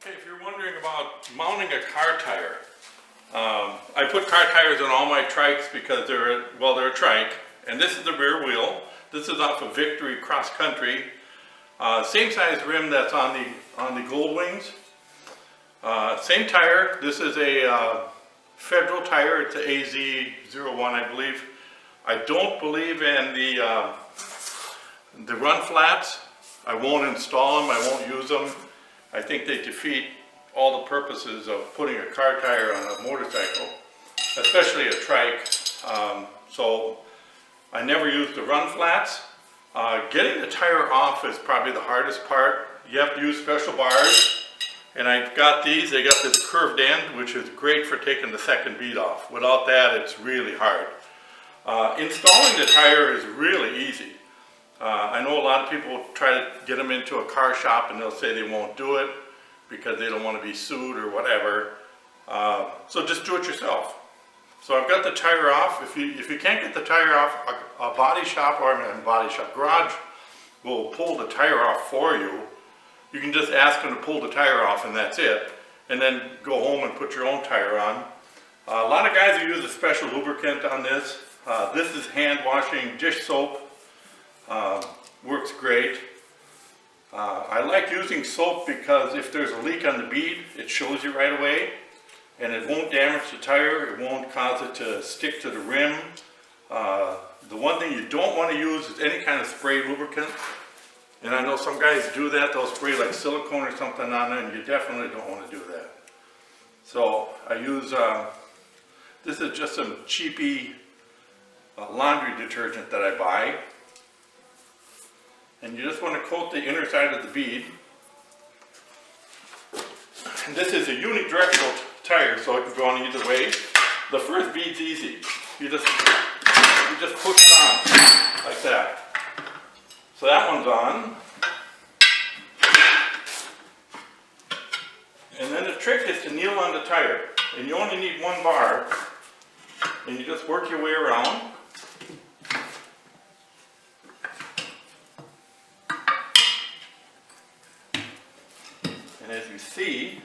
Okay, if you're wondering about mounting a car tire, I put car tires on all my trikes because they're a trike, and this is the rear wheel. This is off of Victory Cross Country. Same size rim that's on the Gold Wings. Same tire. This is a Federal tire. It's an AZ01, I believe. I don't believe in the run flats. I won't install them. I won't use them. I think they defeat all the purposes of putting a car tire on a motorcycle, especially a trike. So I never use the run flats. Getting the tire off is probably the hardest part. You have to use special bars, and I've got these. They got this curved end, which is great for taking the second bead off. Without that, it's really hard. Installing the tire is really easy. I know a lot of people try to get them into a car shop and they'll say they won't do it because they don't want to be sued or whatever. So just do it yourself. So I've got the tire off. If you can't get the tire off, a body shop or a body shop garage will pull the tire off for you. You can just ask them to pull the tire off and that's it. And then go home and put your own tire on. A lot of guys use a special lubricant on this. This is hand washing dish soap. Works great. I like using soap because if there's a leak on the bead, it shows you right away, and it won't damage the tire. It won't cause it to stick to the rim. The one thing you don't want to use is any kind of spray lubricant, and I know some guys do that. They'll spray like silicone or something on it, and you definitely don't want to do that. So I use this is just some cheapy laundry detergent that I buy. And you just want to coat the inner side of the bead. And this is a unidirectional tire, so it can go on either way. The first bead's easy. You just push it on like that. So that one's on. And then the trick is to kneel on the tire. And you only need one bar. And you just work your way around. And as you see,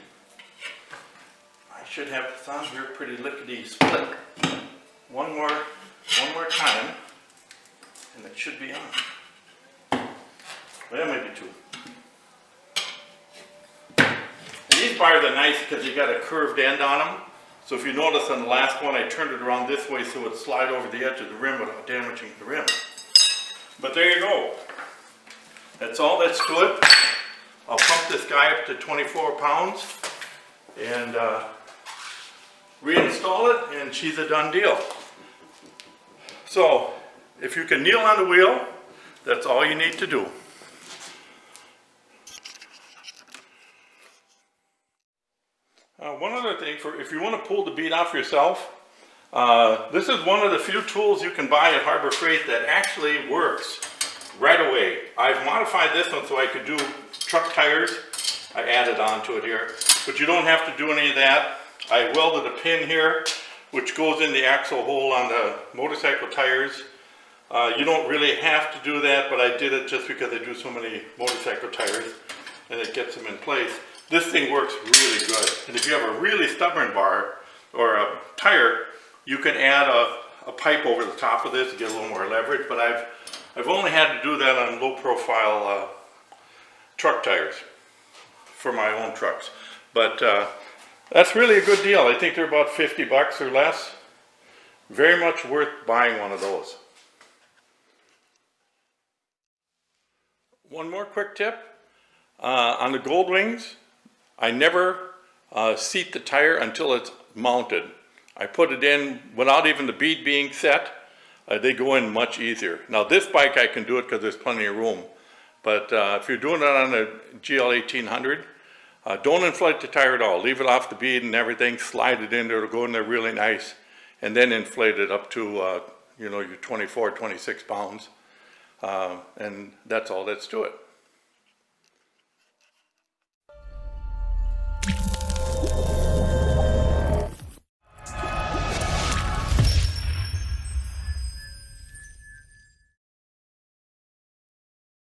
I should have this on here pretty lickety split. One more time, and it should be on. Well, maybe two. And these bars are nice because you got a curved end on them. So if you notice on the last one, I turned it around this way so it would slide over the edge of the rim without damaging the rim. But there you go. That's all that's to it. I'll pump this guy up to 24 pounds and reinstall it, and she's a done deal. So if you can kneel on the wheel, that's all you need to do. One other thing, if you want to pull the bead off yourself, this is one of the few tools you can buy at Harbor Freight that actually works right away. I've modified this one so I could do truck tires. I added on to it here, but you don't have to do any of that. I welded a pin here which goes in the axle hole on the motorcycle tires. You don't really have to do that, but I did it just because I do so many motorcycle tires and it gets them in place. This thing works really good, and if you have a really stubborn bar or a tire, you can add a pipe over the top of this to get a little more leverage, but I've only had to do that on low profile truck tires for my own trucks. But that's really a good deal. I think they're about 50 bucks or less. Very much worth buying one of those. One more quick tip. On the Gold Wings, I never seat the tire until it's mounted. I put it in without even the bead being set. They go in much easier. Now this bike I can do it because there's plenty of room. But if you're doing it on a GL 1800, don't inflate the tire at all. Leave it off the bead and everything. Slide it in there. It'll go in there really nice. And then inflate it up to your 24, 26 pounds. And that's all that's to it.